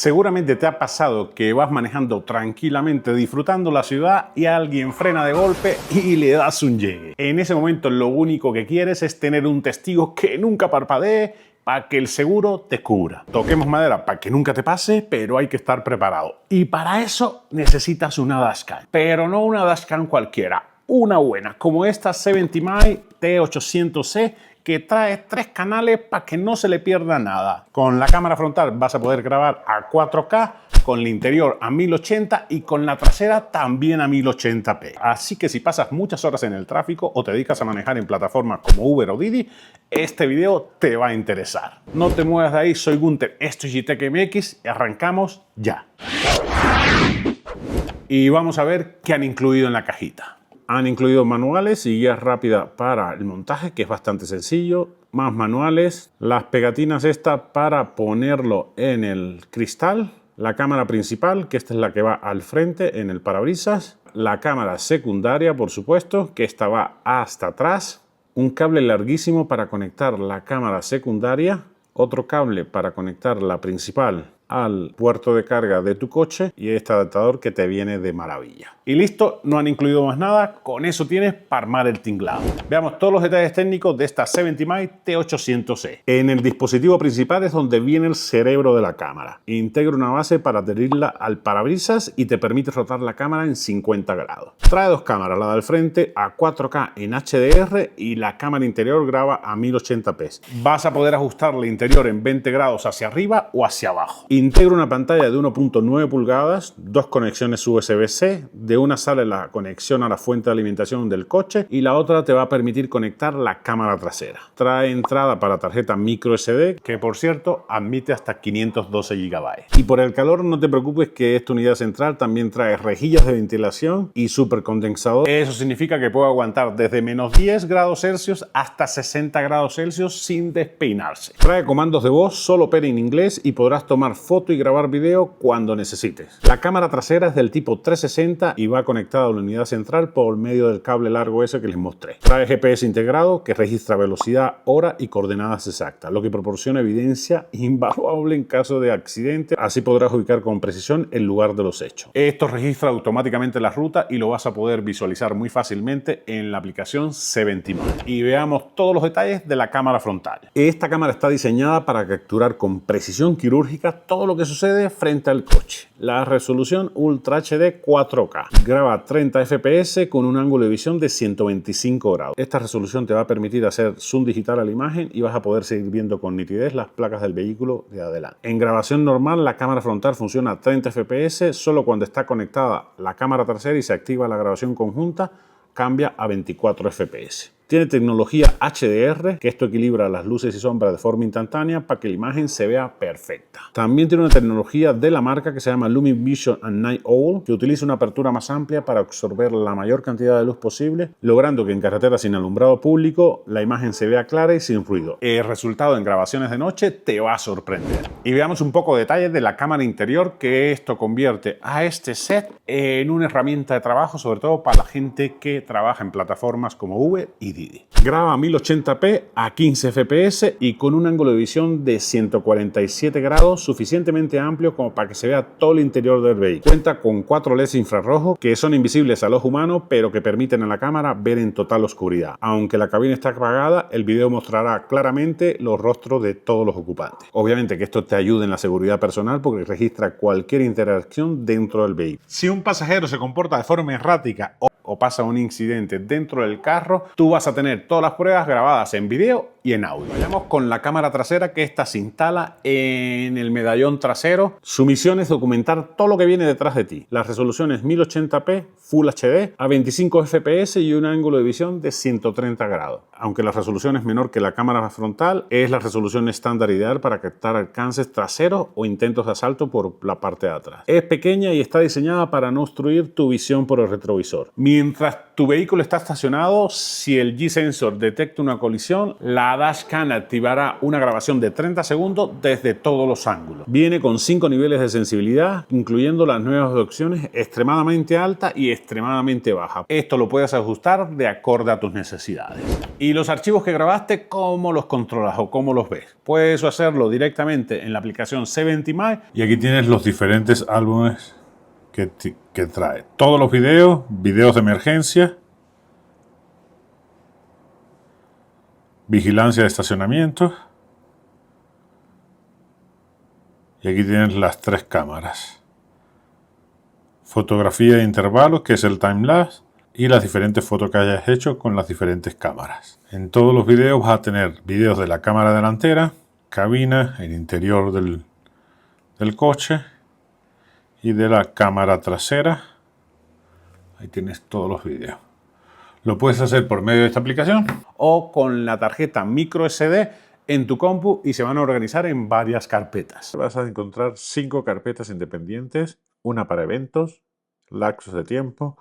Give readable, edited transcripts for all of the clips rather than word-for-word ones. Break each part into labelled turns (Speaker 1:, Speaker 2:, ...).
Speaker 1: Seguramente te ha pasado que vas manejando tranquilamente, disfrutando la ciudad y alguien frena de golpe y le das un llegue. En ese momento lo único que quieres es tener un testigo que nunca parpadee para que el seguro te cubra. Toquemos madera para que nunca te pase, pero hay que estar preparado. Y para eso necesitas una dashcam, pero no una dashcam cualquiera, una buena, como esta 70mai T800C, que trae 3 canales para que no se le pierda nada. Con la cámara frontal vas a poder grabar a 4K, con el interior a 1080 y con la trasera también a 1080p. Así que si pasas muchas horas en el tráfico o te dedicas a manejar en plataformas como Uber o Didi, este video te va a interesar. No te muevas de ahí, soy Gunter, esto es Gitech MX y arrancamos ya. Y vamos a ver qué han incluido en la cajita. Han incluido manuales y guías rápidas para el montaje, que es bastante sencillo. Más manuales, las pegatinas estas para ponerlo en el cristal. La cámara principal, que esta es la que va al frente en el parabrisas. La cámara secundaria, por supuesto, que esta va hasta atrás. Un cable larguísimo para conectar la cámara secundaria. Otro cable para conectar la principal al puerto de carga de tu coche y este adaptador que te viene de maravilla. Y listo, no han incluido más nada, con eso tienes para armar el tinglado. Veamos todos los detalles técnicos de esta 70mai T800C. En el dispositivo principal es donde viene el cerebro de la cámara. Integra una base para adherirla al parabrisas y te permite rotar la cámara en 50 grados. Trae 2 cámaras, la del frente a 4K en HDR y la cámara interior graba a 1080p. Vas a poder ajustar el interior en 20 grados hacia arriba o hacia abajo. Integra una pantalla de 1.9 pulgadas, 2 conexiones USB-C, de una sale la conexión a la fuente de alimentación del coche y la otra te va a permitir conectar la cámara trasera. Trae entrada para tarjeta micro SD, que por cierto admite hasta 512 GB. Y por el calor no te preocupes, que esta unidad central también trae rejillas de ventilación y supercondensador. Eso significa que puede aguantar desde menos 10 grados Celsius hasta 60 grados Celsius sin despeinarse. Trae comandos de voz solo pero en inglés y podrás tomar foto y grabar video cuando necesites. La cámara trasera es del tipo 360 y va conectada a la unidad central por medio del cable largo ese que les mostré. Trae GPS integrado que registra velocidad, hora y coordenadas exactas, lo que proporciona evidencia invaluable en caso de accidente. Así podrás ubicar con precisión el lugar de los hechos. Esto registra automáticamente la ruta y lo vas a poder visualizar muy fácilmente en la aplicación 70mai. Y veamos todos los detalles de la cámara frontal. Esta cámara está diseñada para capturar con precisión quirúrgica todo lo que sucede frente al coche. La resolución Ultra HD 4K. Graba 30 FPS con un ángulo de visión de 125 grados. Esta resolución te va a permitir hacer zoom digital a la imagen y vas a poder seguir viendo con nitidez las placas del vehículo de adelante. En grabación normal, la cámara frontal funciona a 30 FPS solo cuando está conectada la cámara trasera y se activa la grabación conjunta, cambia a 24 FPS. Tiene tecnología HDR, que esto equilibra las luces y sombras de forma instantánea para que la imagen se vea perfecta. También tiene una tecnología de la marca que se llama LumiVision and Night Owl, que utiliza una apertura más amplia para absorber la mayor cantidad de luz posible, logrando que en carreteras sin alumbrado público la imagen se vea clara y sin ruido. El resultado en grabaciones de noche te va a sorprender. Y veamos un poco de detalles de la cámara interior, que esto convierte a este set en una herramienta de trabajo, sobre todo para la gente que trabaja en plataformas como Uber y Didi. Graba a 1080p a 15 fps y con un ángulo de visión de 147 grados suficientemente amplio como para que se vea todo el interior del vehículo. Cuenta con 4 LEDs infrarrojos que son invisibles al ojo humano, pero que permiten a la cámara ver en total oscuridad. Aunque la cabina está apagada, el video mostrará claramente los rostros de todos los ocupantes. Obviamente que esto te ayuda en la seguridad personal porque registra cualquier interacción dentro del vehículo. Si un pasajero se comporta de forma errática o pasa un incidente dentro del carro, tú vas a tener todas las pruebas grabadas en video y en audio. Vayamos con la cámara trasera, que esta se instala en el medallón trasero. Su misión es documentar todo lo que viene detrás de ti. La resolución es 1080p Full HD a 25 fps y un ángulo de visión de 130 grados. Aunque la resolución es menor que la cámara frontal, es la resolución estándar ideal para captar alcances traseros o intentos de asalto por la parte de atrás. Es pequeña y está diseñada para no obstruir tu visión por el retrovisor. Mientras tu vehículo está estacionado, si el G-Sensor detecta una colisión, la dashcam activará una grabación de 30 segundos desde todos los ángulos. Viene con 5 niveles de sensibilidad, incluyendo las nuevas opciones extremadamente alta y extremadamente baja. Esto lo puedes ajustar de acorde a tus necesidades. Y los archivos que grabaste, ¿cómo los controlas o cómo los ves? Puedes hacerlo directamente en la aplicación 70My.
Speaker 2: Y aquí tienes los diferentes álbumes que trae. Todos los videos de emergencia, vigilancia de estacionamiento. Y aquí tienes las 3 cámaras. Fotografía de intervalos, que es el time-lapse, y las diferentes fotos que hayas hecho con las diferentes cámaras. En todos los videos vas a tener videos de la cámara delantera, cabina, el interior del coche y de la cámara trasera. Ahí tienes todos los videos. Lo puedes hacer por medio de esta aplicación
Speaker 1: O con la tarjeta micro SD en tu compu y se van a organizar en varias carpetas.
Speaker 2: vas a encontrar 5 carpetas independientes, una para eventos, lapsos de tiempo,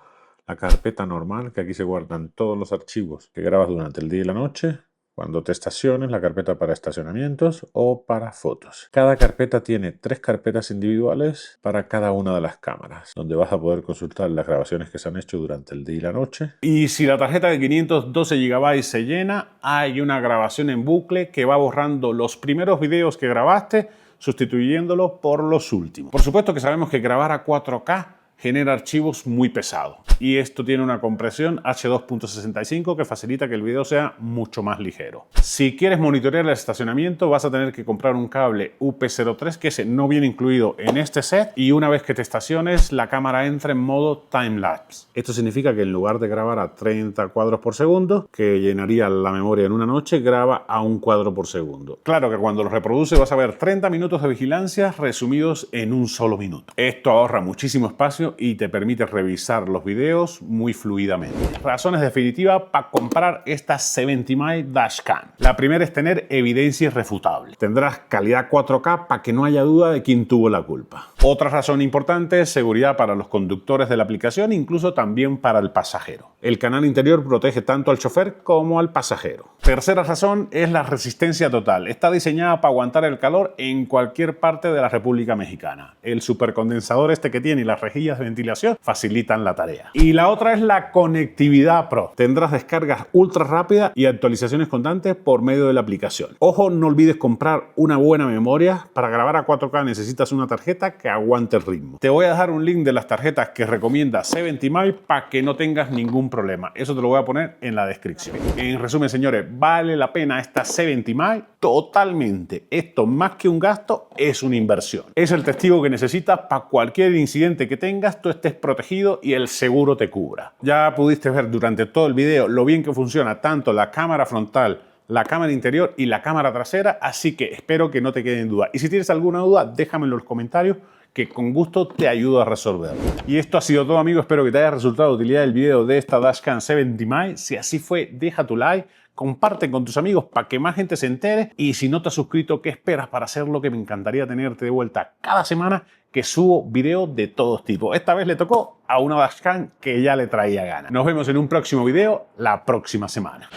Speaker 2: la carpeta normal, que aquí se guardan todos los archivos que grabas durante el día y la noche, cuando te estaciones, la carpeta para estacionamientos o para fotos. Cada carpeta tiene 3 carpetas individuales para cada una de las cámaras, donde vas a poder consultar las grabaciones que se han hecho durante el día y la noche.
Speaker 1: Y si la tarjeta de 512 GB se llena, hay una grabación en bucle que va borrando los primeros videos que grabaste, sustituyéndolos por los últimos. Por supuesto que sabemos que grabar a 4K genera archivos muy pesados y esto tiene una compresión H2.65 que facilita que el video sea mucho más ligero. Si quieres monitorear el estacionamiento vas a tener que comprar un cable UP03 que ese no viene incluido en este set, y una vez que te estaciones la cámara entra en modo time-lapse. Esto significa que en lugar de grabar a 30 cuadros por segundo, que llenaría la memoria en una noche, graba a 1 cuadro por segundo. Claro que cuando lo reproduce vas a ver 30 minutos de vigilancia resumidos en un solo minuto. Esto ahorra muchísimo espacio y te permite revisar los videos muy fluidamente. Razones definitivas para comprar esta 70My Dashcam. La primera es tener evidencia irrefutable. Tendrás calidad 4K para que no haya duda de quién tuvo la culpa. Otra razón importante es seguridad para los conductores de la aplicación, incluso también para el pasajero. El canal interior protege tanto al chofer como al pasajero. Tercera razón es la resistencia total. Está diseñada para aguantar el calor en cualquier parte de la República Mexicana. El supercondensador este que tiene y las rejillas de ventilación facilitan la tarea. Y la otra es la conectividad Pro. Tendrás descargas ultra rápidas y actualizaciones constantes por medio de la aplicación. Ojo, no olvides comprar una buena memoria. Para grabar a 4K necesitas una tarjeta que aguante el ritmo. Te voy a dejar un link de las tarjetas que recomienda 70My para que no tengas ningún problema. Eso te lo voy a poner en la descripción. En resumen, señores, vale la pena esta 70My totalmente. Esto, más que un gasto, es una inversión. Es el testigo que necesitas para cualquier incidente que tengas, tú estés protegido y el seguro te cubra. Ya pudiste ver durante todo el video lo bien que funciona tanto la cámara frontal, la cámara interior y la cámara trasera, así que espero que no te quede en duda. Y si tienes alguna duda, déjame en los comentarios que con gusto te ayudo a resolverlo. Y esto ha sido todo, amigos. Espero que te haya resultado de utilidad el video de esta Dashcam 70My. Si así fue, deja tu like, comparte con tus amigos para que más gente se entere, y si no te has suscrito, ¿qué esperas para hacerlo? Que me encantaría tenerte de vuelta cada semana, que subo videos de todos tipos. Esta vez le tocó a una Dashcam que ya le traía ganas. Nos vemos en un próximo video la próxima semana.